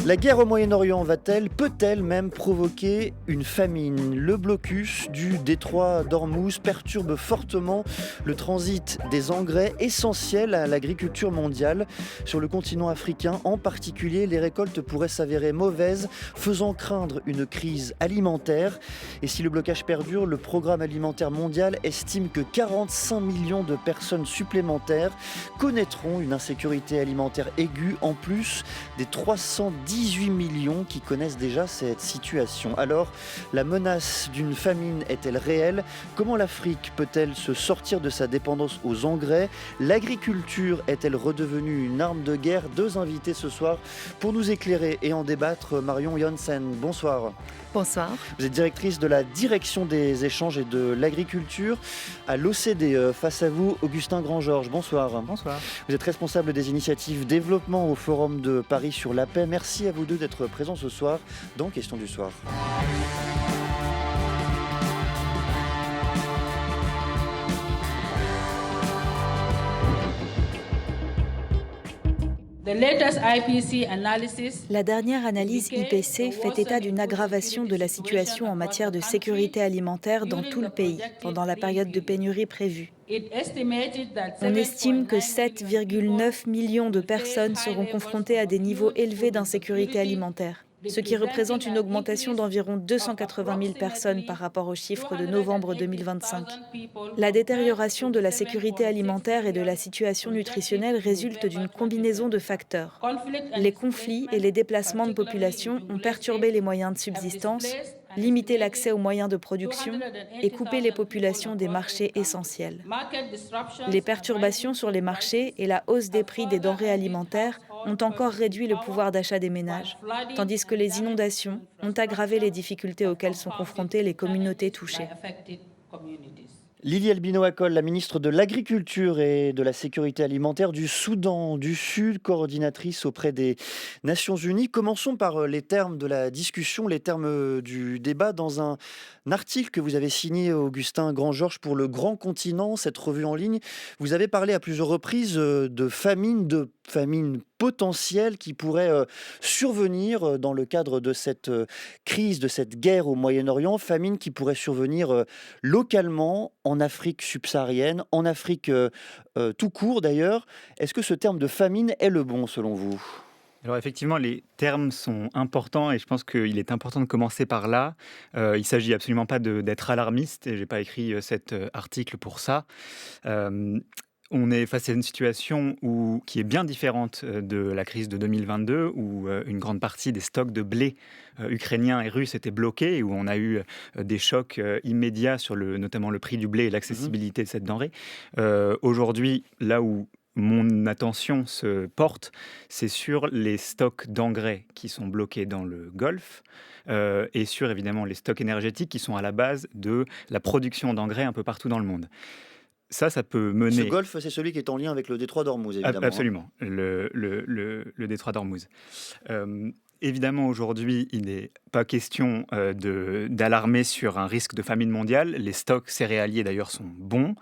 La guerre au Moyen-Orient peut-elle même provoquer une famine? Le blocus du détroit d'Ormuz perturbe fortement le transit des engrais essentiels à l'agriculture mondiale. Sur le continent africain en particulier, les récoltes pourraient s'avérer mauvaises, faisant craindre une crise alimentaire. Et si le blocage perdure, le programme alimentaire mondial estime que 45 millions de personnes supplémentaires connaîtront une insécurité alimentaire aiguë, en plus des 318 millions qui connaissent déjà cette situation. Alors, la menace d'une famine est-elle réelle? Comment l'Afrique peut-elle se sortir de sa dépendance aux engrais? L'agriculture est-elle redevenue une arme de guerre? Deux invités ce soir pour nous éclairer et en débattre. Marion Jansen, bonsoir. Bonsoir. Vous êtes directrice de la direction des échanges et de l'agriculture à l'OCDE. Face à vous, Augustin Grand-Georges, bonsoir. Bonsoir. Vous êtes responsable des initiatives développement au Forum de Paris sur la paix. Merci à vous deux d'être présents ce soir dans Question du soir. La dernière analyse IPC fait état d'une aggravation de la situation en matière de sécurité alimentaire dans tout le pays pendant la période de pénurie prévue. On estime que 7,9 millions de personnes seront confrontées à des niveaux élevés d'insécurité alimentaire, ce qui représente une augmentation d'environ 280 000 personnes par rapport aux chiffres de novembre 2025. La détérioration de la sécurité alimentaire et de la situation nutritionnelle résulte d'une combinaison de facteurs. Les conflits et les déplacements de population ont perturbé les moyens de subsistance, limité l'accès aux moyens de production et coupé les populations des marchés essentiels. Les perturbations sur les marchés et la hausse des prix des denrées alimentaires ont encore réduit le pouvoir d'achat des ménages, tandis que les inondations ont aggravé les difficultés auxquelles sont confrontées les communautés touchées. Lily Albino Akol, la ministre de l'Agriculture et de la Sécurité alimentaire du Soudan du Sud, coordinatrice auprès des Nations Unies. Commençons par les termes de la discussion, les termes du débat dans un article que vous avez signé, Augustin Grand-Georges, pour Le Grand Continent, cette revue en ligne. Vous avez parlé à plusieurs reprises de famine potentielle qui pourrait survenir dans le cadre de cette crise, de cette guerre au Moyen-Orient, famine qui pourrait survenir localement en Afrique subsaharienne, en Afrique tout court d'ailleurs. Est-ce que ce terme de famine est le bon selon vous ? Alors effectivement, les termes sont importants et je pense qu'il est important de commencer par là. Il ne s'agit absolument pas d'être alarmiste et je n'ai pas écrit cet article pour ça. On est face à une situation qui est bien différente de la crise de 2022 où une grande partie des stocks de blé ukrainiens et russes étaient bloqués et où on a eu des chocs immédiats sur notamment le prix du blé et l'accessibilité de cette denrée. Aujourd'hui, là où mon attention se porte, c'est sur les stocks d'engrais qui sont bloqués dans le Golfe et sur évidemment les stocks énergétiques qui sont à la base de la production d'engrais un peu partout dans le monde. Ça peut mener... Ce golfe, c'est celui qui est en lien avec le détroit d'Ormuz, évidemment. Absolument, le détroit d'Ormuz. Évidemment, aujourd'hui, il n'est pas question d'alarmer sur un risque de famine mondiale. Les stocks céréaliers, d'ailleurs, sont bons.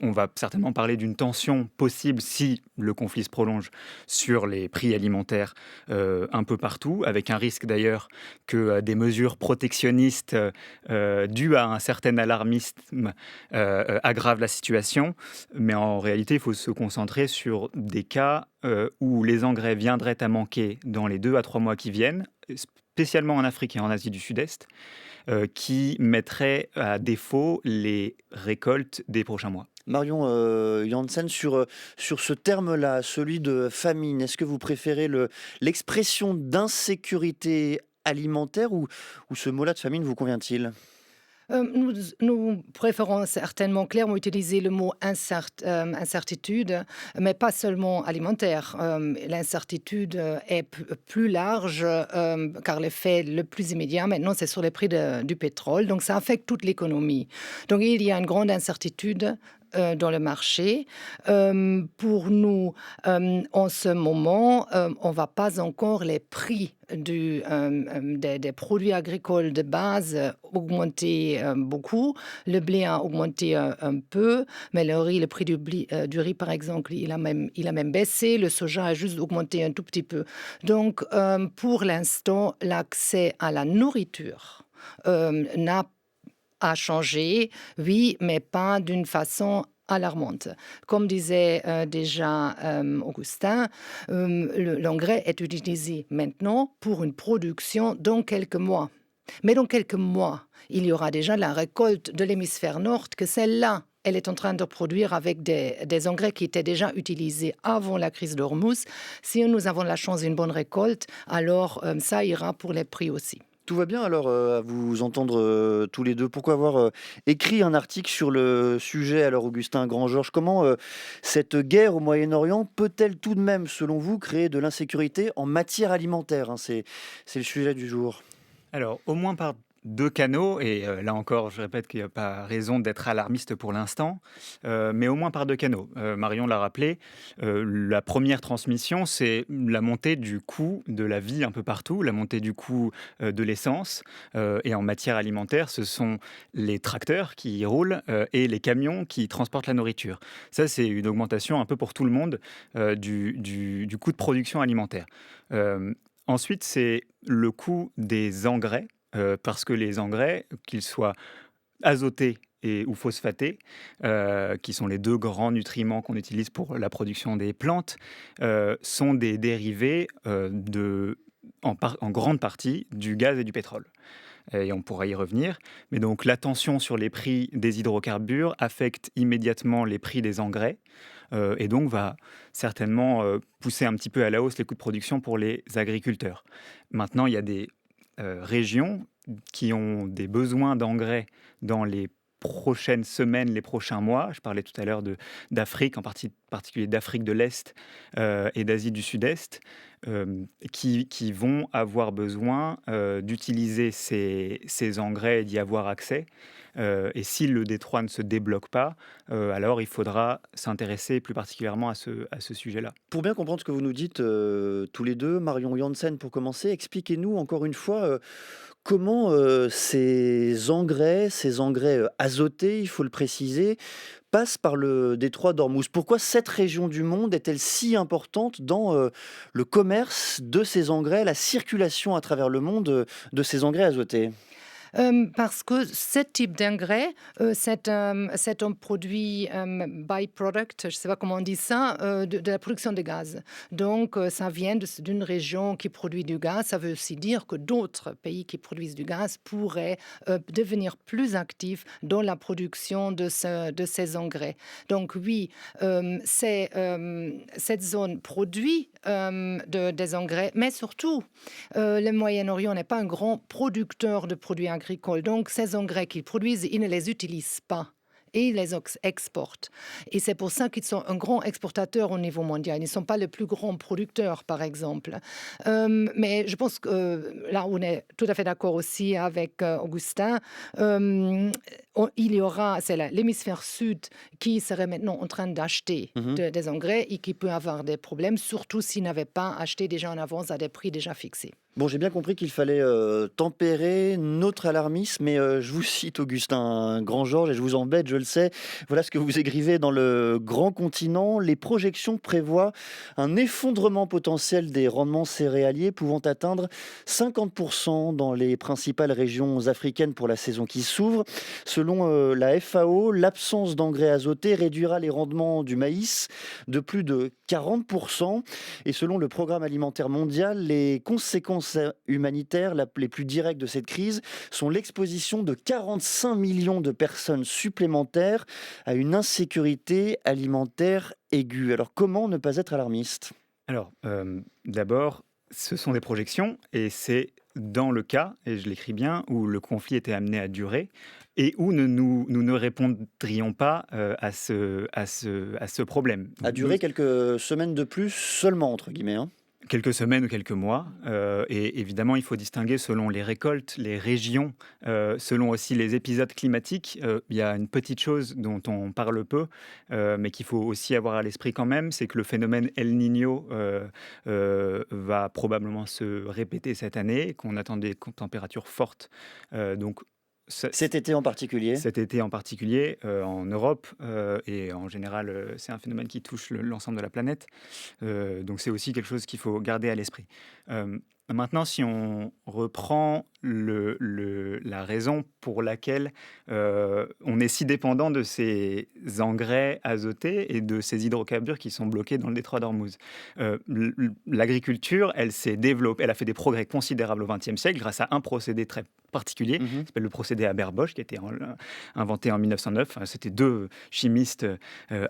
On va certainement parler d'une tension possible si le conflit se prolonge sur les prix alimentaires un peu partout, avec un risque d'ailleurs que des mesures protectionnistes dues à un certain alarmisme aggravent la situation. Mais en réalité, il faut se concentrer sur des cas où les engrais viendraient à manquer dans les 2 à 3 mois qui viennent, spécialement en Afrique et en Asie du Sud-Est, qui mettraient à défaut les récoltes des prochains mois. Marion Jansen, sur ce terme-là, celui de famine, est-ce que vous préférez l'expression d'insécurité alimentaire ou ce mot-là de famine vous convient-il ? Nous préférons certainement clairement utiliser le mot incertitude, mais pas seulement alimentaire. L'incertitude est plus large car l'effet le plus immédiat maintenant c'est sur les prix du pétrole, donc ça affecte toute l'économie. Donc il y a une grande incertitude dans le marché. Pour nous, en ce moment, on ne va pas encore les prix des produits agricoles de base augmenter beaucoup. Le blé a augmenté un peu, mais le prix du riz, par exemple, il a même baissé. Le soja a juste augmenté un tout petit peu. Donc, pour l'instant, l'accès à la nourriture n'a a changé, oui, mais pas d'une façon alarmante. Comme disait déjà Augustin, l'engrais est utilisé maintenant pour une production dans quelques mois. Mais dans quelques mois, il y aura déjà la récolte de l'hémisphère nord, que celle-là, elle est en train de produire avec des engrais qui étaient déjà utilisés avant la crise d'Ormuz. Si nous avons la chance d'une bonne récolte, alors ça ira pour les prix aussi. Tout va bien alors à vous entendre tous les deux. Pourquoi avoir écrit un article sur le sujet alors Augustin Grand-Georges? Comment cette guerre au Moyen-Orient peut-elle tout de même, selon vous, créer de l'insécurité en matière alimentaire, hein? C'est le sujet du jour. Alors, au moins par deux canaux, et là encore, je répète qu'il n'y a pas raison d'être alarmiste pour l'instant, mais au moins par deux canaux. Marion l'a rappelé, la première transmission, c'est la montée du coût de la vie un peu partout, la montée du coût de l'essence, et en matière alimentaire, ce sont les tracteurs qui roulent et les camions qui transportent la nourriture. Ça, c'est une augmentation un peu pour tout le monde du coût de production alimentaire. Ensuite, c'est le coût des engrais, parce que les engrais, qu'ils soient azotés ou phosphatés, qui sont les deux grands nutriments qu'on utilise pour la production des plantes, sont des dérivés en grande partie du gaz et du pétrole. Et on pourra y revenir. Mais donc la tension sur les prix des hydrocarbures affecte immédiatement les prix des engrais, et donc va certainement pousser un petit peu à la hausse les coûts de production pour les agriculteurs. Maintenant, il y a des régions qui ont des besoins d'engrais dans les prochaines semaines, les prochains mois. Je parlais tout à l'heure d'Afrique, en particulier d'Afrique de l'Est et d'Asie du Sud-Est, qui vont avoir besoin d'utiliser ces engrais et d'y avoir accès. Et si le détroit ne se débloque pas, alors il faudra s'intéresser plus particulièrement à ce sujet-là. Pour bien comprendre ce que vous nous dites tous les deux, Marion Janssen, pour commencer, expliquez-nous encore une fois comment ces engrais azotés, il faut le préciser, passent par le détroit d'Ormuz. Pourquoi cette région du monde est-elle si importante dans le commerce de ces engrais, la circulation à travers le monde de ces engrais azotés? Parce que ce type d'engrais, c'est un produit byproduct, je ne sais pas comment on dit ça, de la production de gaz. Donc, ça vient d'une région qui produit du gaz. Ça veut aussi dire que d'autres pays qui produisent du gaz pourraient devenir plus actifs dans la production de ces engrais. Donc, oui, cette zone produit des engrais, mais surtout, le Moyen-Orient n'est pas un grand producteur de produits agricoles. Donc, ces engrais qu'ils produisent, ils ne les utilisent pas. Et ils les exportent. Et c'est pour ça qu'ils sont un grand exportateur au niveau mondial. Ils ne sont pas le plus grand producteur, par exemple. Mais je pense que là, on est tout à fait d'accord aussi avec Augustin. Il y aura, c'est l'hémisphère sud qui serait maintenant en train d'acheter des engrais et qui peut avoir des problèmes, surtout s'ils n'avaient pas acheté déjà en avance à des prix déjà fixés. Bon, j'ai bien compris qu'il fallait tempérer notre alarmisme, mais je vous cite Augustin Grand-Georges, et je vous embête, je le sais. Voilà ce que vous écrivez dans le Grand Continent. Les projections prévoient un effondrement potentiel des rendements céréaliers pouvant atteindre 50% dans les principales régions africaines pour la saison qui s'ouvre. Selon la FAO, l'absence d'engrais azotés réduira les rendements du maïs de plus de 40%. Et selon le Programme alimentaire mondial, les conséquences humanitaires les plus directes de cette crise sont l'exposition de 45 millions de personnes supplémentaires à une insécurité alimentaire aiguë. Alors comment ne pas être alarmiste ? Alors, d'abord, ce sont des projections et c'est dans le cas, et je l'écris bien, où le conflit était amené à durer et où nous ne répondrions pas à ce problème. À durer quelques semaines de plus seulement, entre guillemets, hein. Quelques semaines ou quelques mois. Et évidemment, il faut distinguer selon les récoltes, les régions, selon aussi les épisodes climatiques. Il y a une petite chose dont on parle peu, mais qu'il faut aussi avoir à l'esprit quand même, c'est que le phénomène El Niño va probablement se répéter cette année, qu'on attend des températures fortes. Donc, Cet été en particulier. cet été en particulier, en Europe, et en général, c'est un phénomène qui touche l'ensemble de la planète. Donc c'est aussi quelque chose qu'il faut garder à l'esprit. Maintenant, si on reprend la raison pour laquelle on est si dépendant de ces engrais azotés et de ces hydrocarbures qui sont bloqués dans le détroit d'Ormuz. L'agriculture, elle s'est développée, elle a fait des progrès considérables au XXe siècle grâce à un procédé très particulier, qui s'appelle le procédé Haber-Bosch, qui a été inventé en 1909. C'était deux chimistes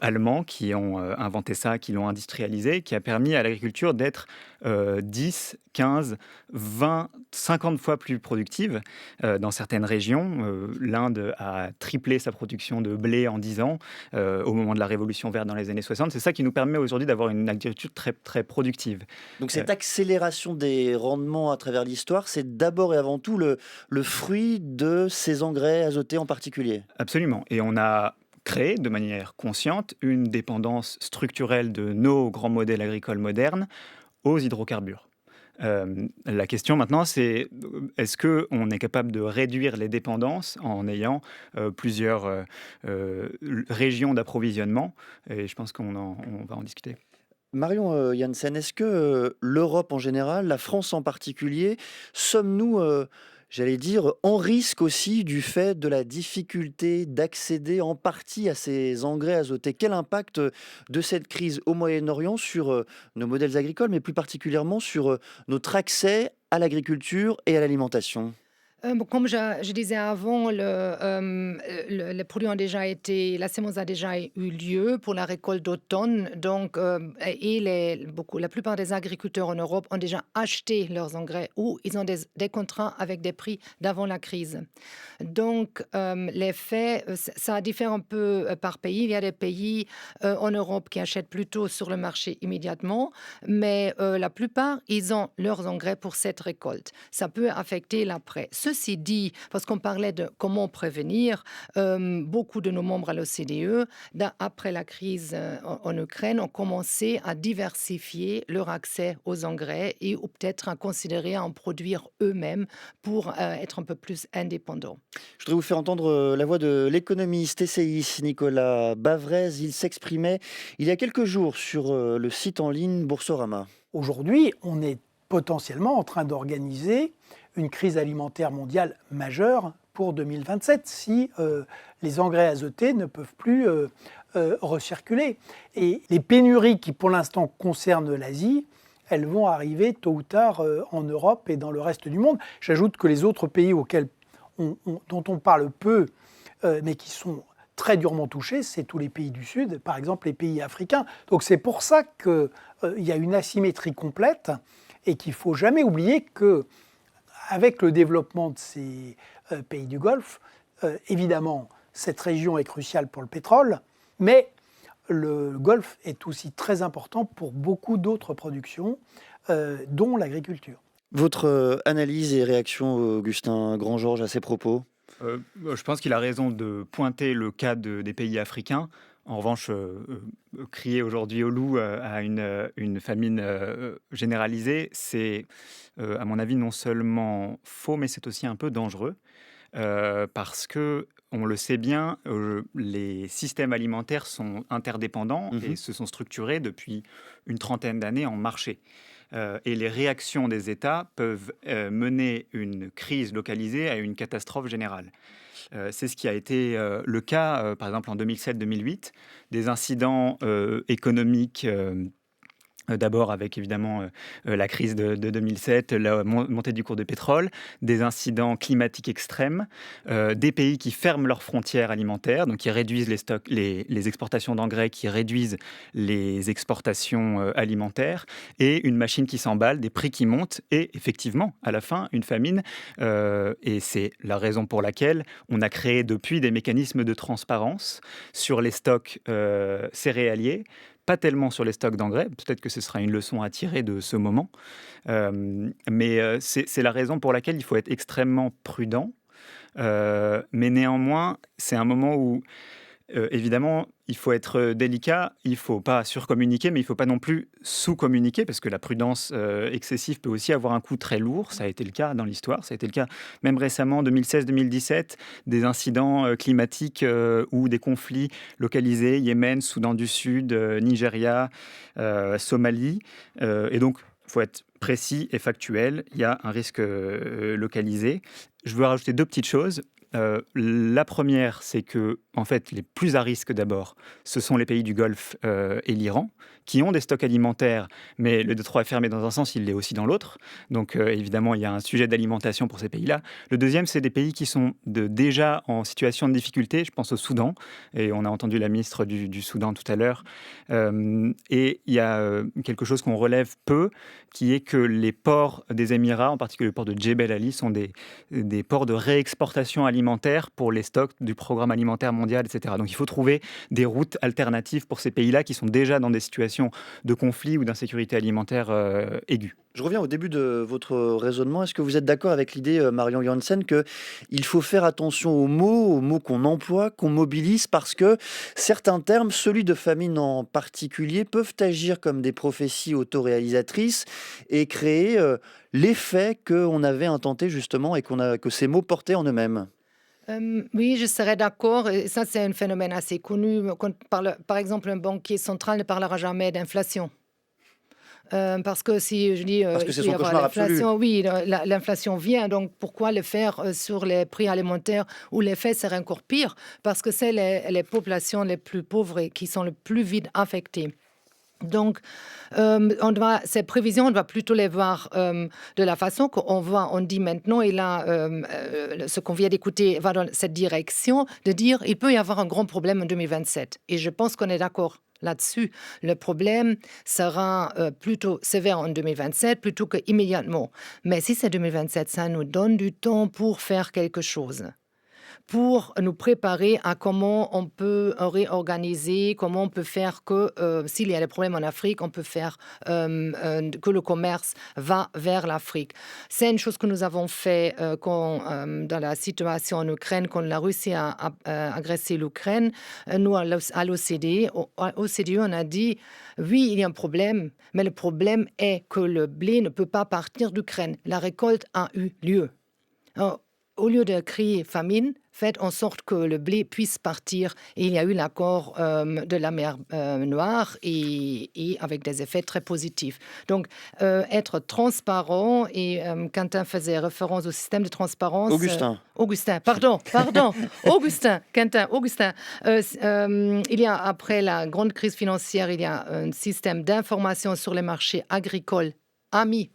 allemands qui ont inventé ça, qui l'ont industrialisé, qui a permis à l'agriculture d'être 10, 15, 20, 50 fois plus productive dans certaines régions. L'Inde a triplé sa production de blé en 10 ans au moment de la révolution verte dans les années 60. C'est ça qui nous permet aujourd'hui d'avoir une agriculture très, très productive. Donc cette accélération des rendements à travers l'histoire, c'est d'abord et avant tout le fruit de ces engrais azotés en particulier. Absolument. Et on a créé de manière consciente une dépendance structurelle de nos grands modèles agricoles modernes aux hydrocarbures. La question maintenant, c'est est-ce qu'on est capable de réduire les dépendances en ayant plusieurs régions d'approvisionnement? Et je pense on va en discuter. Marion Janssen, est-ce que l'Europe en général, la France en particulier, sommes-nous, j'allais dire, en risque aussi du fait de la difficulté d'accéder en partie à ces engrais azotés? Quel impact de cette crise au Moyen-Orient sur nos modèles agricoles, mais plus particulièrement sur notre accès à l'agriculture et à l'alimentation? Comme je disais avant, les produits ont déjà été, la semence a déjà eu lieu pour la récolte d'automne. Donc, et la plupart des agriculteurs en Europe ont déjà acheté leurs engrais ou ils ont des contrats avec des prix d'avant la crise. Donc, l'effet, ça diffère un peu par pays. Il y a des pays en Europe qui achètent plutôt sur le marché immédiatement, mais la plupart, ils ont leurs engrais pour cette récolte. Ça peut affecter l'après. Ceci dit, parce qu'on parlait de comment prévenir, beaucoup de nos membres à l'OCDE, après la crise en Ukraine, ont commencé à diversifier leur accès aux engrais ou peut-être à considérer à en produire eux-mêmes pour être un peu plus indépendants. Je voudrais vous faire entendre la voix de l'économiste essayiste Nicolas Bavrez. Il s'exprimait il y a quelques jours sur le site en ligne Boursorama. Aujourd'hui, on est potentiellement en train d'organiser une crise alimentaire mondiale majeure pour 2027 si les engrais azotés ne peuvent plus recirculer. Et les pénuries qui pour l'instant concernent l'Asie, elles vont arriver tôt ou tard en Europe et dans le reste du monde. J'ajoute que les autres pays dont on parle peu, mais qui sont très durement touchés, c'est tous les pays du Sud, par exemple les pays africains. Donc c'est pour ça qu'il y a une asymétrie complète et qu'il ne faut jamais oublier qu'avec le développement de ces pays du Golfe, évidemment, cette région est cruciale pour le pétrole, mais le Golfe est aussi très important pour beaucoup d'autres productions, dont l'agriculture. Votre analyse et réaction, Augustin Grand-Georges, à ces propos? Je pense qu'il a raison de pointer le cas des pays africains. En revanche, crier aujourd'hui au loup à une famine généralisée, c'est, à mon avis, non seulement faux, mais c'est aussi un peu dangereux. Parce que, on le sait bien, les systèmes alimentaires sont interdépendants et se sont structurés depuis une trentaine d'années en marché. Et les réactions des États peuvent mener une crise localisée à une catastrophe générale. C'est ce qui a été le cas, par exemple, en 2007-2008, des incidents économiques. D'abord avec évidemment la crise de 2007, la montée du cours du pétrole, des incidents climatiques extrêmes, des pays qui ferment leurs frontières alimentaires, donc qui réduisent les stocks, les exportations d'engrais, qui réduisent les exportations alimentaires, et une machine qui s'emballe, des prix qui montent, et effectivement, à la fin, une famine. Et c'est la raison pour laquelle on a créé depuis des mécanismes de transparence sur les stocks céréaliers, pas tellement sur les stocks d'engrais. Peut-être que ce sera une leçon à tirer de ce moment. Mais c'est la raison pour laquelle il faut être extrêmement prudent. Mais néanmoins, c'est un moment où, évidemment, il faut être délicat, il ne faut pas surcommuniquer, mais il ne faut pas non plus sous-communiquer, parce que la prudence excessive peut aussi avoir un coût très lourd. Ça a été le cas dans l'histoire, ça a été le cas même récemment, 2016-2017, des incidents climatiques ou des conflits localisés, Yémen, Soudan du Sud, Nigeria, Somalie. Et donc, il faut être précis et factuel, il y a un risque localisé. Je veux rajouter 2 petites choses. La première, c'est que, en fait, les plus à risque d'abord, ce sont les pays du Golfe et l'Iran, qui ont des stocks alimentaires, mais le détroit est fermé dans un sens, il l'est aussi dans l'autre. Donc, évidemment, il y a un sujet d'alimentation pour ces pays-là. Le deuxième, c'est des pays qui sont déjà en situation de difficulté. Je pense au Soudan, et on a entendu la ministre du Soudan tout à l'heure. Et il y a quelque chose qu'on relève peu, qui est que les ports des Émirats, en particulier le port de Djebel Ali, sont des ports de réexportation alimentaire pour les stocks du programme alimentaire mondial, etc. Donc il faut trouver des routes alternatives pour ces pays-là qui sont déjà dans des situations de conflit ou d'insécurité alimentaire aiguë. Je reviens au début de votre raisonnement. Est-ce que vous êtes d'accord avec l'idée, Marion Jansen, qu'il faut faire attention aux mots qu'on emploie, qu'on mobilise, parce que certains termes, celui de famine en particulier, peuvent agir comme des prophéties autoréalisatrices et créer l'effet qu'on avait intenté justement et que ces mots portaient en eux-mêmes? Oui, je serais d'accord. Et ça, c'est un phénomène assez connu. Par exemple, un banquier central ne parlera jamais d'inflation. Parce que si je dis Parce que il c'est peut y son avoir cauchemar absolu. l'inflation, oui, l'inflation vient, donc pourquoi le faire sur les prix alimentaires où l'effet serait encore pire? Parce que c'est les populations les plus pauvres et qui sont le plus vite affectées. Donc, ces prévisions, on doit plutôt les voir de la façon on dit maintenant, et là, ce qu'on vient d'écouter va dans cette direction, de dire il peut y avoir un grand problème en 2027. Et je pense qu'on est d'accord là-dessus. Le problème sera plutôt sévère en 2027 plutôt qu'immédiatement. Mais si c'est 2027, ça nous donne du temps pour faire quelque chose, pour nous préparer à comment on peut réorganiser, comment on peut faire que, s'il y a des problèmes en Afrique, on peut faire que le commerce va vers l'Afrique. C'est une chose que nous avons fait dans la situation en Ukraine, quand la Russie a agressé l'Ukraine. Nous, à l'OCDE, on a dit, oui, il y a un problème, mais le problème est que le blé ne peut pas partir d'Ukraine. La récolte a eu lieu. Alors, au lieu de crier famine, faites en sorte que le blé puisse partir. Et il y a eu l'accord de la mer Noire et avec des effets très positifs. Donc, être transparent, et Quentin faisait référence au système de transparence. Augustin, pardon. Augustin. Il y a, après la grande crise financière, il y a un système d'information sur les marchés agricoles, AMIS,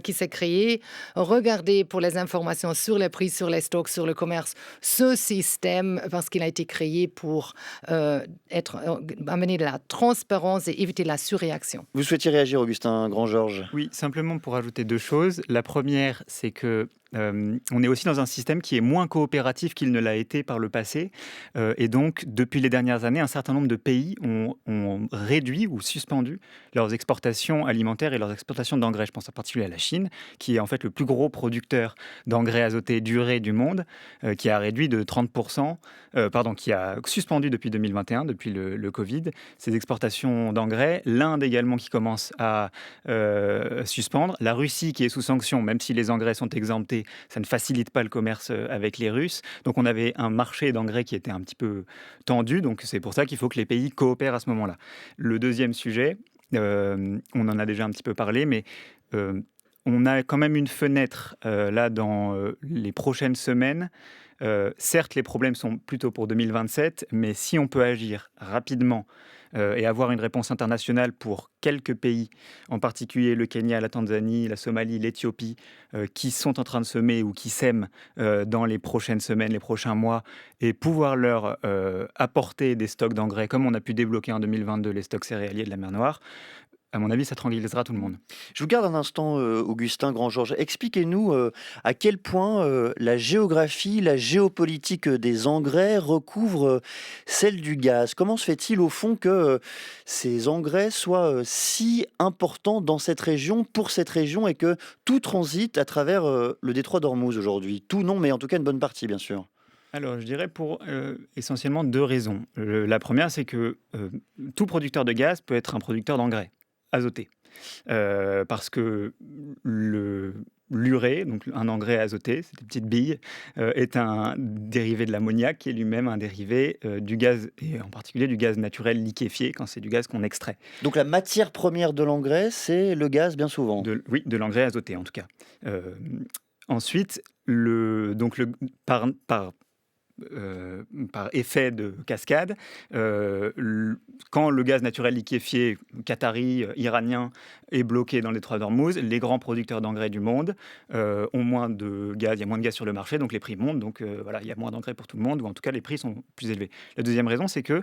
qui s'est créé. Regardez pour les informations sur les prix, sur les stocks, sur le commerce. Ce système, parce qu'il a été créé pour amener de la transparence et éviter la surréaction. Vous souhaitiez réagir, Augustin Grand-Georges? Oui, simplement pour ajouter 2 choses. La première, c'est que on est aussi dans un système qui est moins coopératif qu'il ne l'a été par le passé. Et donc, depuis les dernières années, un certain nombre de pays ont réduit ou suspendu leurs exportations alimentaires et leurs exportations d'engrais. Je pense en particulier à la Chine, qui est en fait le plus gros producteur d'engrais azotés durés du monde, qui a réduit de 30%, qui a suspendu depuis 2021, depuis le Covid, ses exportations d'engrais. L'Inde également qui commence à suspendre. La Russie qui est sous sanction, même si les engrais sont exemptés, ça ne facilite pas le commerce avec les Russes. Donc on avait un marché d'engrais qui était un petit peu tendu, donc c'est pour ça qu'il faut que les pays coopèrent à ce moment-là. Le deuxième sujet, on en a déjà un petit peu parlé, mais on a quand même une fenêtre là dans les prochaines semaines. Certes, les problèmes sont plutôt pour 2027, mais si on peut agir rapidement et avoir une réponse internationale pour quelques pays, en particulier le Kenya, la Tanzanie, la Somalie, l'Éthiopie, qui sont en train de semer ou qui sèment dans les prochaines semaines, les prochains mois, et pouvoir leur apporter des stocks d'engrais, comme on a pu débloquer en 2022 les stocks céréaliers de la mer Noire, à mon avis, ça tranquillisera tout le monde. Je vous garde un instant, Augustin Grand-Georges. Expliquez-nous à quel point la géographie, la géopolitique des engrais recouvre celle du gaz. Comment se fait-il au fond que ces engrais soient si importants dans cette région, pour cette région, et que tout transite à travers le détroit d'Ormuz aujourd'hui? Tout non, mais en tout cas une bonne partie, bien sûr. Alors, je dirais pour essentiellement 2 raisons. La première, c'est que tout producteur de gaz peut être un producteur d'engrais azotés. Parce que l'urée, donc un engrais azoté, c'est des petites billes, est un dérivé de l'ammoniac qui est lui-même un dérivé du gaz, et en particulier du gaz naturel liquéfié, quand c'est du gaz qu'on extrait. Donc la matière première de l'engrais, c'est le gaz bien souvent. Oui, de l'engrais azoté en tout cas. Ensuite, par effet de cascade, quand le gaz naturel liquéfié qatari, iranien est bloqué dans le détroit d'Ormuz, les grands producteurs d'engrais du monde ont moins de gaz, il y a moins de gaz sur le marché, donc les prix montent, donc voilà, il y a moins d'engrais pour tout le monde, ou en tout cas les prix sont plus élevés. La deuxième raison, c'est que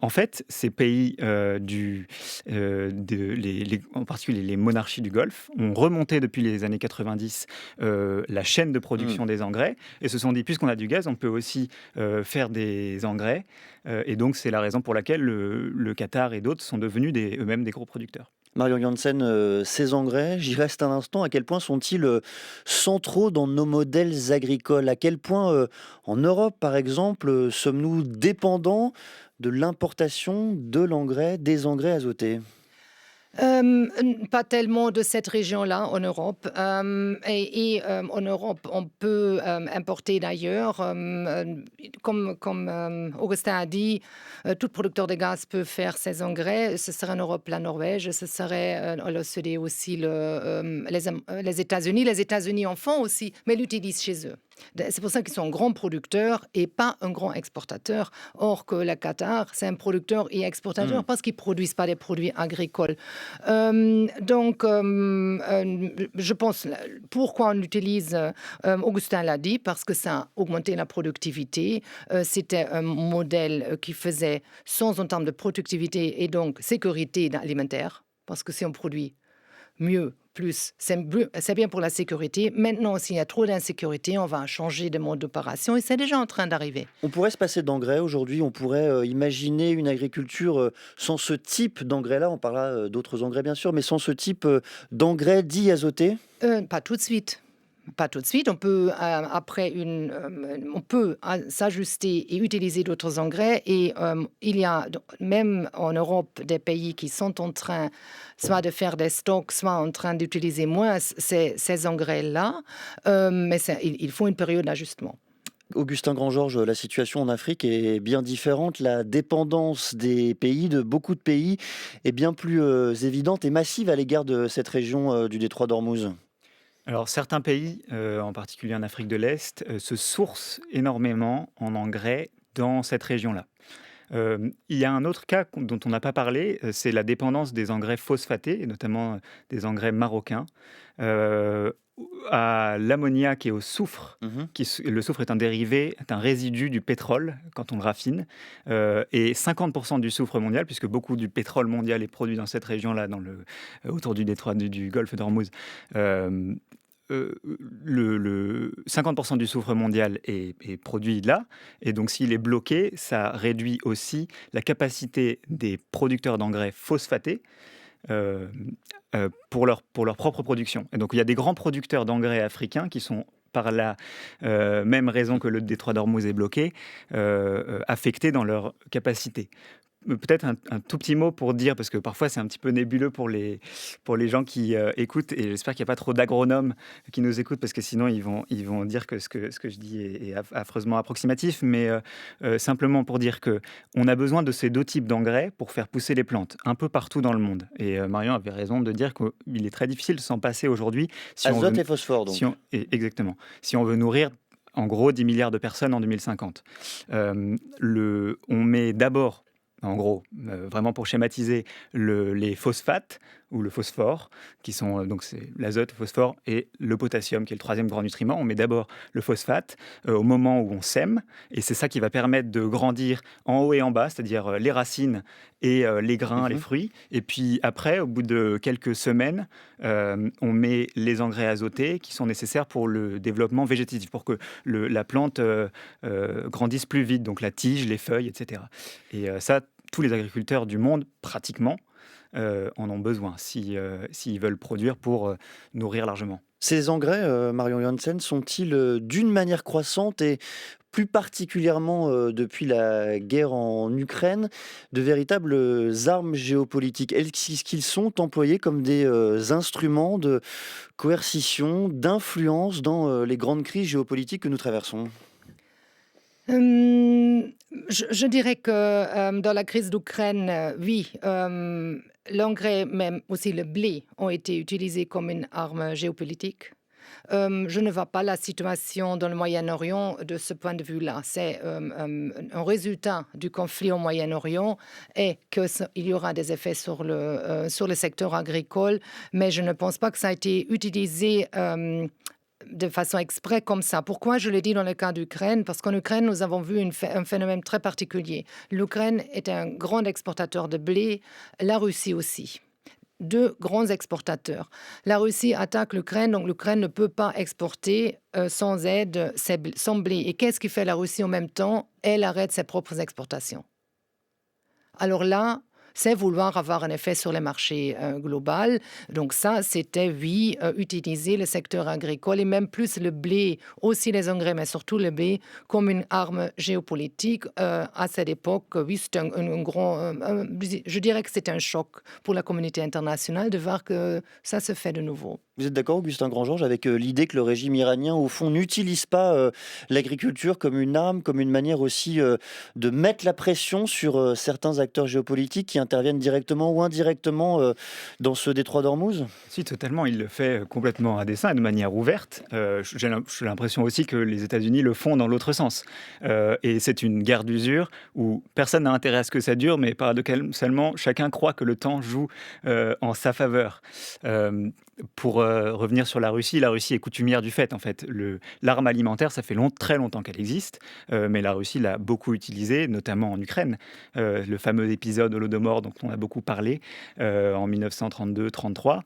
en fait, ces pays, en particulier les monarchies du Golfe, ont remonté depuis les années 90 la chaîne de production des engrais, et se sont dit, puisqu'on a du gaz, on peut aussi faire des engrais, et donc c'est la raison pour laquelle le Qatar et d'autres sont devenus eux-mêmes des gros producteurs. Marion Janssen, ces engrais, j'y reste un instant, à quel point sont-ils centraux dans nos modèles agricoles? À quel point, en Europe par exemple, sommes-nous dépendants de l'importation de l'engrais, des engrais azotés? Pas tellement de cette région-là en Europe. En Europe, on peut importer d'ailleurs. Comme Augustin a dit, tout producteur de gaz peut faire ses engrais. Ce serait en Europe la Norvège, ce serait en l'OCDE aussi les États-Unis. Les États-Unis en font aussi, mais l'utilisent chez eux. C'est pour ça qu'ils sont un grand producteur et pas un grand exportateur. Or que le Qatar, c'est un producteur et exportateur parce qu'ils ne produisent pas des produits agricoles. Je pense, pourquoi on utilise, Augustin l'a dit, parce que ça a augmenté la productivité. C'était un modèle qui faisait sens en termes de productivité et donc sécurité alimentaire, parce que si on produit mieux, plus, c'est bien pour la sécurité. Maintenant, s'il y a trop d'insécurité, on va changer de mode d'opération et c'est déjà en train d'arriver. On pourrait se passer d'engrais aujourd'hui, on pourrait imaginer une agriculture sans ce type d'engrais-là, on parlera d'autres engrais bien sûr, mais sans ce type d'engrais dits azotés? Pas tout de suite. Pas tout de suite. On peut, on peut s'ajuster et utiliser d'autres engrais. Et il y a même en Europe des pays qui sont en train soit de faire des stocks, soit en train d'utiliser moins ces engrais-là. Mais il faut une période d'ajustement. Augustin Grand-Georges, la situation en Afrique est bien différente. La dépendance des pays, de beaucoup de pays, est bien plus évidente et massive à l'égard de cette région du détroit d'Ormuz. Alors certains pays, en particulier en Afrique de l'Est, se sourcent énormément en engrais dans cette région-là. Il y a un autre cas dont on n'a pas parlé, c'est la dépendance des engrais phosphatés, et notamment des engrais marocains, à l'ammoniac et au soufre. Le soufre est un dérivé, est un résidu du pétrole quand on le raffine, et 50% du soufre mondial, puisque beaucoup du pétrole mondial est produit dans cette région-là, autour du détroit du golfe d'Ormuz. Le 50% du soufre mondial est produit là, et donc s'il est bloqué, ça réduit aussi la capacité des producteurs d'engrais phosphatés pour leur propre production. Et donc il y a des grands producteurs d'engrais africains qui sont par la même raison que le détroit d'Ormuz est bloqué, affectés dans leur capacité. Peut-être un tout petit mot pour dire, parce que parfois c'est un petit peu nébuleux pour les gens qui écoutent, et j'espère qu'il n'y a pas trop d'agronomes qui nous écoutent, parce que sinon ils vont dire que ce que je dis est affreusement approximatif, mais simplement pour dire qu'on a besoin de ces 2 types d'engrais pour faire pousser les plantes, un peu partout dans le monde. Et Marion avait raison de dire qu'il est très difficile de s'en passer aujourd'hui. Azote et phosphore donc. Exactement. Si on veut nourrir en gros 10 milliards de personnes en 2050. On met d'abord, en gros, vraiment pour schématiser, les phosphates ou le phosphore, qui sont donc c'est l'azote, le phosphore et le potassium, qui est le troisième grand nutriment. On met d'abord le phosphate au moment où on sème, et c'est ça qui va permettre de grandir en haut et en bas, c'est-à-dire les racines et les grains, les fruits. Et puis après, au bout de quelques semaines, on met les engrais azotés qui sont nécessaires pour le développement végétatif, pour que la plante grandisse plus vite, donc la tige, les feuilles, etc. Et ça, tous les agriculteurs du monde, pratiquement, en ont besoin s'ils veulent produire pour nourrir largement. Ces engrais, Marion Jansen, sont-ils d'une manière croissante et plus particulièrement depuis la guerre en Ukraine, de véritables armes géopolitiques? Est-ce qu'ils sont employés comme des instruments de coercition, d'influence dans les grandes crises géopolitiques que nous traversons? Je dirais que dans la crise d'Ukraine, oui, l'engrais, même aussi le blé, ont été utilisés comme une arme géopolitique. Je ne vois pas la situation dans le Moyen-Orient de ce point de vue-là. C'est un résultat du conflit au Moyen-Orient et qu'il y aura des effets sur le secteur agricole, mais je ne pense pas que ça a été utilisé de façon exprès comme ça. Pourquoi je le dis dans le cas d'Ukraine? Parce qu'en Ukraine, nous avons vu un phénomène très particulier. L'Ukraine est un grand exportateur de blé, la Russie aussi. Deux grands exportateurs. La Russie attaque l'Ukraine, donc l'Ukraine ne peut pas exporter sans aide son blé. Et qu'est-ce qui fait la Russie en même temps? Elle arrête ses propres exportations. Alors là, c'est vouloir avoir un effet sur les marchés global. Donc ça, c'était, oui, utiliser le secteur agricole et même plus le blé, aussi les engrais, mais surtout le blé, comme une arme géopolitique. À cette époque, oui, c'est un grand... je dirais que c'est un choc pour la communauté internationale de voir que ça se fait de nouveau. Vous êtes d'accord, Augustin Grandgeorges, avec l'idée que le régime iranien, au fond, n'utilise pas l'agriculture comme une arme, comme une manière aussi de mettre la pression sur certains acteurs géopolitiques qui interviennent directement ou indirectement dans ce détroit d'Ormuz? Si, totalement. Il le fait complètement à dessein et de manière ouverte. J'ai l'impression aussi que les États-Unis le font dans l'autre sens. Et c'est une guerre d'usure où personne n'a intérêt à ce que ça dure, mais paradoxalement, chacun croit que le temps joue en sa faveur. Pour revenir sur la Russie est coutumière du fait. En fait, l'arme alimentaire, ça fait très longtemps qu'elle existe, mais la Russie l'a beaucoup utilisée, notamment en Ukraine. Le fameux épisode Holodomor dont on a beaucoup parlé en 1932-33,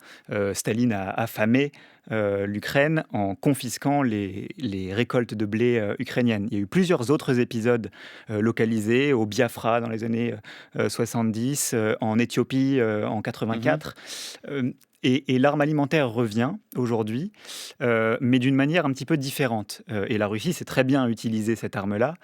Staline a affamé l'Ukraine en confisquant les récoltes de blé ukrainiennes. Il y a eu plusieurs autres épisodes localisés au Biafra dans les années 70, en Éthiopie en 84. Et l'arme alimentaire revient aujourd'hui, mais d'une manière un petit peu différente. Et la Russie sait très bien utiliser cette arme-là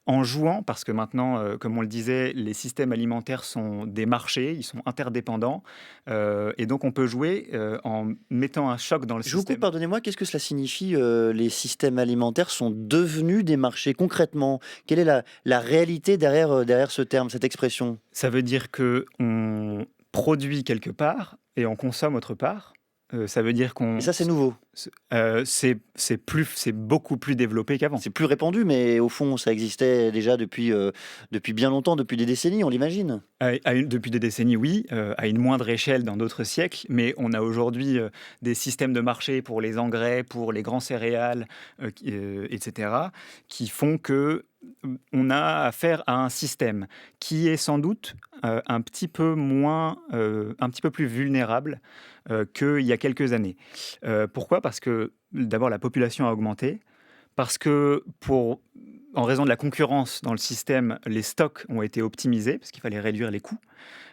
en jouant, parce que maintenant, comme on le disait, les systèmes alimentaires sont des marchés, ils sont interdépendants, et donc on peut jouer en mettant un choc dans le système. Je vous coupe, pardonnez-moi, qu'est-ce que cela signifie les systèmes alimentaires sont devenus des marchés concrètement? Quelle est la réalité derrière ce terme, cette expression? Ça veut dire qu'on produit quelque part et on consomme autre part. Ça veut dire qu'on... Et ça, c'est nouveau. C'est beaucoup plus développé qu'avant. C'est plus répandu, mais au fond, ça existait déjà depuis bien longtemps, depuis des décennies, on l'imagine. Depuis des décennies, oui, à une moindre échelle dans d'autres siècles, mais on a aujourd'hui des systèmes de marché pour les engrais, pour les grands céréales, etc., qui font que on a affaire à un système qui est sans doute un petit peu plus vulnérable qu'il y a quelques années. Pourquoi ? Parce que d'abord la population a augmenté, parce que en raison de la concurrence dans le système, les stocks ont été optimisés, parce qu'il fallait réduire les coûts,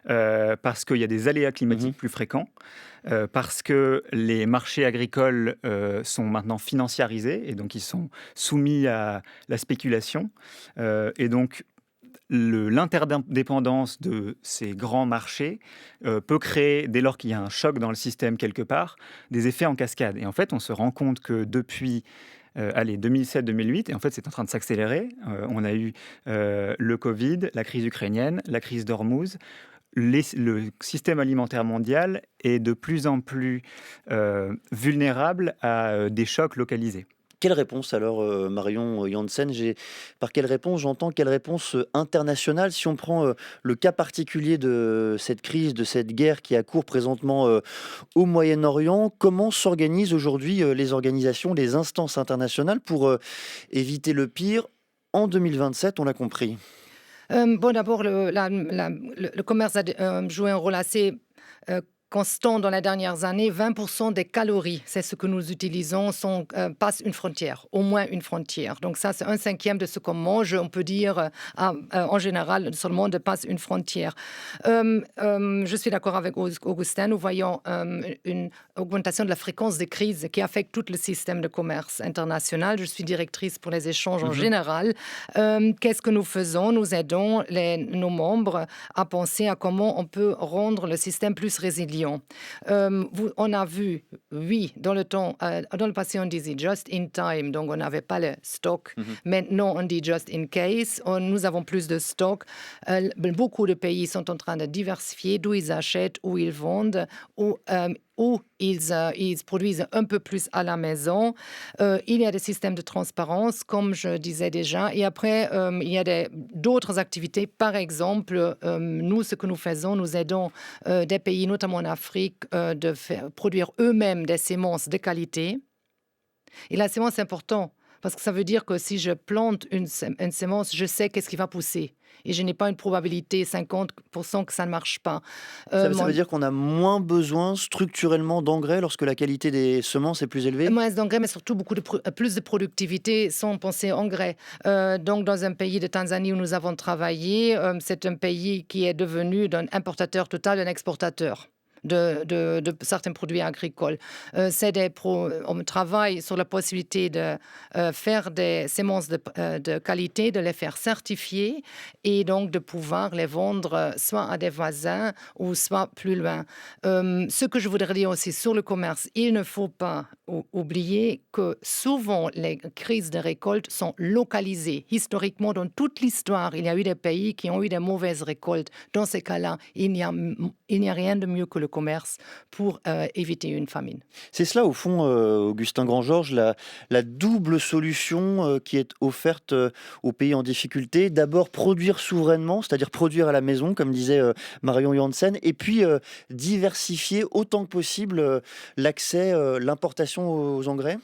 parce qu'il y a des aléas climatiques plus fréquents, parce que les marchés agricoles sont maintenant financiarisés, et donc ils sont soumis à la spéculation. Et donc, l'interdépendance de ces grands marchés peut créer, dès lors qu'il y a un choc dans le système quelque part, des effets en cascade. Et en fait, on se rend compte que depuis 2007-2008, et en fait c'est en train de s'accélérer. On a eu le Covid, la crise ukrainienne, la crise d'Ormuz. Le système alimentaire mondial est de plus en plus vulnérable à des chocs localisés. Quelle réponse alors, Marion Janssen? Par quelle réponse, j'entends quelle réponse internationale? Si on prend le cas particulier de cette crise, de cette guerre qui a cours présentement au Moyen-Orient, comment s'organisent aujourd'hui les organisations, les instances internationales pour éviter le pire en 2027, on l'a compris? Bon, d'abord, le commerce a joué un rôle assez constant dans les dernières années. 20% des calories, c'est ce que nous utilisons, passent une frontière, au moins une frontière. Donc ça, c'est 1/5 de ce qu'on mange. On peut dire, en général, seulement de passe une frontière. Je suis d'accord avec Augustin. Nous voyons une augmentation de la fréquence des crises qui affecte tout le système de commerce international. Je suis directrice pour les échanges en général. Qu'est-ce que nous faisons? Nous aidons nos membres à penser à comment on peut rendre le système plus résilient. On a vu, oui, dans le passé, on disait just in time, donc on n'avait pas le stock. Maintenant, on dit just in case. Nous avons plus de stock. Beaucoup de pays sont en train de diversifier d'où ils achètent, où ils vendent, où ils produisent un peu plus à la maison. Il y a des systèmes de transparence, comme je disais déjà. Et après, il y a d'autres activités. Par exemple, nous, ce que nous faisons, nous aidons des pays, notamment en Afrique, de produire eux-mêmes des semences de qualité. Et la sémence, c'est important. Parce que ça veut dire que si je plante une sémence, je sais qu'est-ce qui va pousser. Et je n'ai pas une probabilité 50% que ça ne marche pas. Ça veut dire qu'on a moins besoin structurellement d'engrais lorsque la qualité des semences est plus élevée? Moins d'engrais, mais surtout plus de productivité sans penser engrais. Donc, dans un pays de Tanzanie où nous avons travaillé, c'est un pays qui est devenu d'un importateur total un exportateur de certains produits agricoles. On travaille sur la possibilité de faire des semences de qualité, de les faire certifier et donc de pouvoir les vendre soit à des voisins ou soit plus loin. Ce que je voudrais dire aussi sur le commerce, il ne faut pas oublier que souvent les crises de récolte sont localisées. Historiquement, dans toute l'histoire, il y a eu des pays qui ont eu des mauvaises récoltes. Dans ces cas-là, il n'y a rien de mieux que le commerce pour éviter une famine. C'est cela, au fond, Augustin Grand-Georges, la double solution qui est offerte aux pays en difficulté. D'abord, produire souverainement, c'est-à-dire produire à la maison, comme disait Marion Janssen, et puis diversifier autant que possible l'accès, l'importation aux engrais?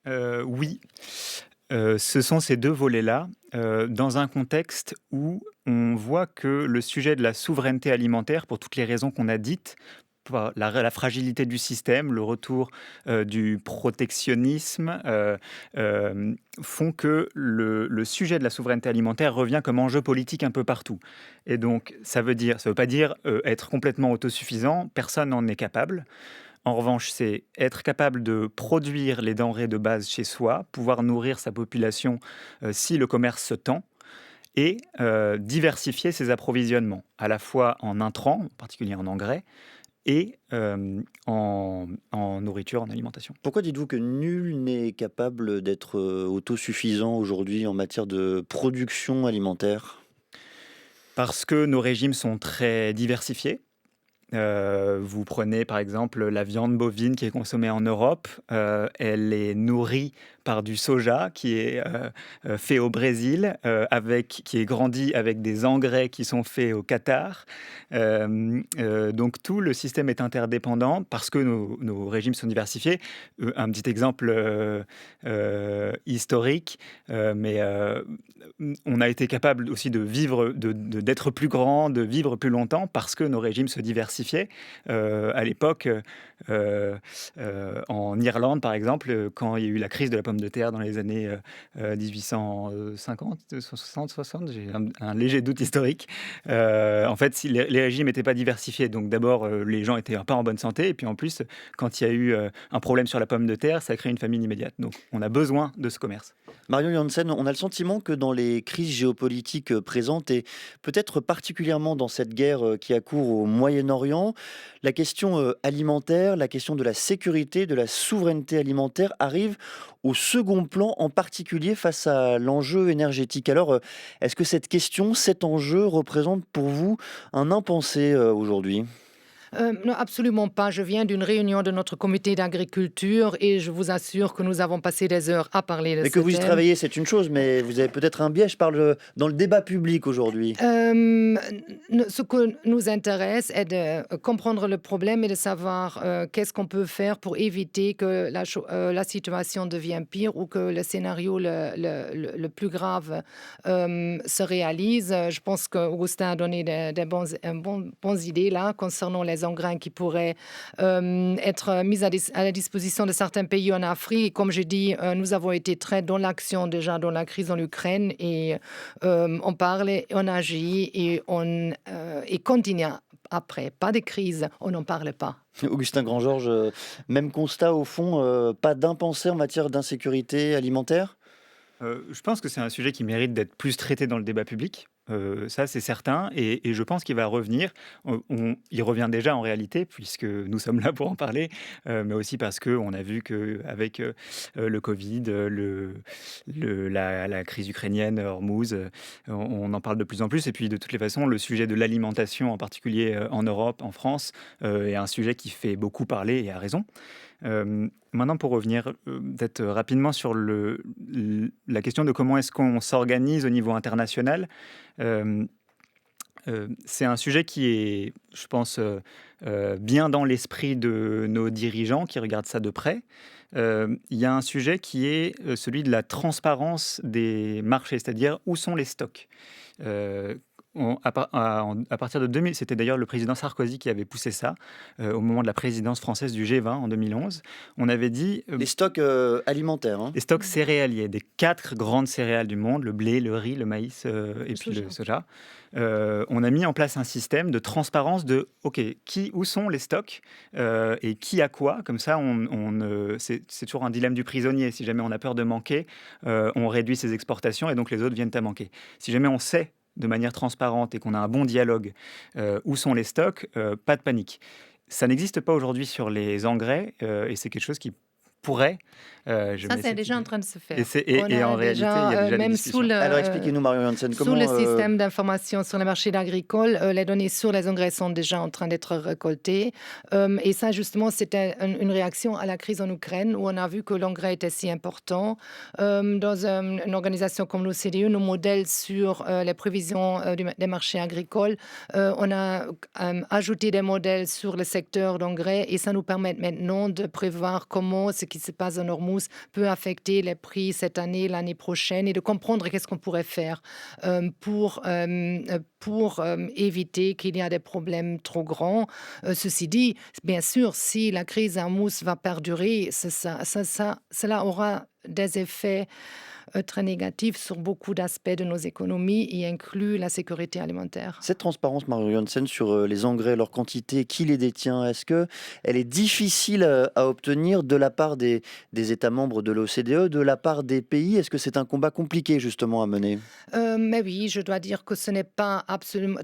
Oui. Ce sont ces deux volets-là, dans un contexte où on voit que le sujet de la souveraineté alimentaire, pour toutes les raisons qu'on a dites, pour la fragilité du système, le retour du protectionnisme, font que le sujet de la souveraineté alimentaire revient comme enjeu politique un peu partout. Et donc, ça veut pas dire être complètement autosuffisant, personne n'en est capable. En revanche, c'est être capable de produire les denrées de base chez soi, pouvoir nourrir sa population si le commerce se tend, et diversifier ses approvisionnements, à la fois en intrants, en particulier en engrais, et en nourriture, en alimentation. Pourquoi dites-vous que nul n'est capable d'être autosuffisant aujourd'hui en matière de production alimentaire? Parce que nos régimes sont très diversifiés. Vous prenez par exemple la viande bovine qui est consommée en Europe, elle est nourrie par du soja qui est fait au Brésil, qui est grandi avec des engrais qui sont faits au Qatar. Donc tout le système est interdépendant parce que nos régimes sont diversifiés. Un petit exemple historique, mais on a été capable aussi de vivre, d'être plus grand, de vivre plus longtemps parce que nos régimes se diversifiaient. À l'époque, en Irlande, par exemple, quand il y a eu la crise de la pomme de terre dans les années 1850, 60, 60, j'ai un léger doute historique. En fait, si les régimes n'étaient pas diversifiés, donc d'abord, les gens n'étaient pas en bonne santé, et puis en plus, quand il y a eu un problème sur la pomme de terre, ça a créé une famine immédiate. Donc, on a besoin de ce commerce. Marion Janssen, on a le sentiment que dans les crises géopolitiques présentes, et peut-être particulièrement dans cette guerre qui a cours au Moyen-Orient, la question alimentaire, la question de la sécurité, de la souveraineté alimentaire arrive au second plan, en particulier face à l'enjeu énergétique. Alors, est-ce que cette question, cet enjeu représente pour vous un impensé aujourd'hui ? Non, absolument pas. Je viens d'une réunion de notre comité d'agriculture et je vous assure que nous avons passé des heures à parler de Mais ce que vous y thème. travaillez, c'est une chose, mais vous avez peut-être un biais. Je parle dans le débat public aujourd'hui. Ce que nous intéresse est de comprendre le problème et de savoir qu'est-ce qu'on peut faire pour éviter que la situation devienne pire ou que le scénario le plus grave se réalise. Je pense qu'Augustin a donné des bonnes idées là concernant les engrais qui pourraient être mis à la disposition de certains pays en Afrique. Et comme je dis, nous avons été très dans l'action déjà dans la crise en Ukraine et on parle, et on agit et on continue après. Pas de crise, on n'en parle pas. Augustin Grand-Georges, même constat au fond, pas d'impensé en matière d'insécurité alimentaire? Je pense que c'est un sujet qui mérite d'être plus traité dans le débat public. Ça, c'est certain. Et je pense qu'il va revenir. Il revient déjà en réalité, puisque nous sommes là pour en parler, mais aussi parce qu'on a vu qu'avec le Covid, la crise ukrainienne, Hormuz, on en parle de plus en plus. Et puis, de toutes les façons, le sujet de l'alimentation, en particulier en Europe, en France, est un sujet qui fait beaucoup parler, et à raison. Maintenant, pour revenir peut-être rapidement sur la question de comment est-ce qu'on s'organise au niveau international, c'est un sujet qui est, je pense, bien dans l'esprit de nos dirigeants qui regardent ça de près. Il y a un sujet qui est celui de la transparence des marchés, c'est-à-dire où sont les stocks. À partir de 2000, c'était d'ailleurs le président Sarkozy qui avait poussé ça au moment de la présidence française du G20 en 2011. On avait dit Les stocks alimentaires. Hein. les stocks céréaliers des 4 grandes céréales du monde, le blé, le riz, le maïs et puis le soja. On a mis en place un système de transparence de OK, où sont les stocks et qui a quoi. Comme ça, c'est toujours un dilemme du prisonnier. Si jamais on a peur de manquer, on réduit ses exportations et donc les autres viennent à manquer. Si jamais on sait de manière transparente et qu'on a un bon dialogue, où sont les stocks, pas de panique. Ça n'existe pas aujourd'hui sur les engrais et c'est quelque chose qui pourrait... Ça, c'est déjà en train de se faire. Et en réalité, il y a déjà des même discussions. Alors expliquez-nous, Marion Janssen, sous comment... le système d'information sur les marchés agricoles, les données sur les engrais sont déjà en train d'être récoltées. Et ça, justement, c'était une réaction à la crise en Ukraine où on a vu que l'engrais était si important. Dans une organisation comme l'OCDE, nos modèles sur les prévisions des marchés agricoles, on a ajouté des modèles sur le secteur d'engrais et ça nous permet maintenant de prévoir comment ce qui se passe en Hormuz peut affecter les prix cette année, l'année prochaine et de comprendre qu'est-ce qu'on pourrait faire pour éviter qu'il y ait des problèmes trop grands. Ceci dit, bien sûr, si la crise en mousse va perdurer, cela aura des effets très négatifs sur beaucoup d'aspects de nos économies y inclut la sécurité alimentaire. Cette transparence, Marion Janssen, sur les engrais, leur quantité, qui les détient, est-ce qu'elle est difficile à obtenir de la part des États membres de l'OCDE, de la part des pays? Est-ce que c'est un combat compliqué justement à mener? Mais oui, je dois dire que ce n'est pas absolument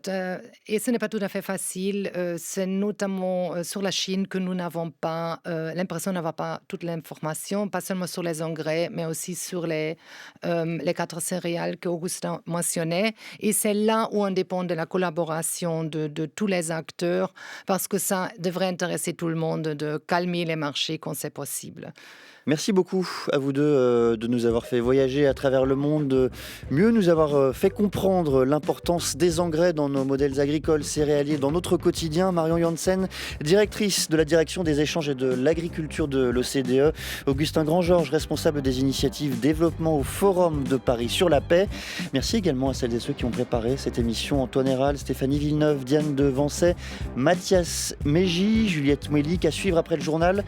et ce n'est pas tout à fait facile. C'est notamment sur la Chine que nous n'avons pas l'impression d'avoir pas toute l'information, pas seulement sur les engrais, mais aussi sur les 4 céréales qu'Augustin mentionnait. Et c'est là où on dépend de la collaboration de tous les acteurs, parce que ça devrait intéresser tout le monde de calmer les marchés quand c'est possible. Merci beaucoup à vous deux de nous avoir fait voyager à travers le monde, de mieux nous avoir fait comprendre l'importance des engrais dans nos modèles agricoles, céréaliers, dans notre quotidien. Marion Janssen, directrice de la direction des échanges et de l'agriculture de l'OCDE. Augustin Grand-Georges, responsable des initiatives développement au Forum de Paris sur la paix. Merci également à celles et ceux qui ont préparé cette émission. Antoine Héral, Stéphanie Villeneuve, Diane de Vancey, Mathias Mégy, Juliette Mouélic. À suivre après le journal,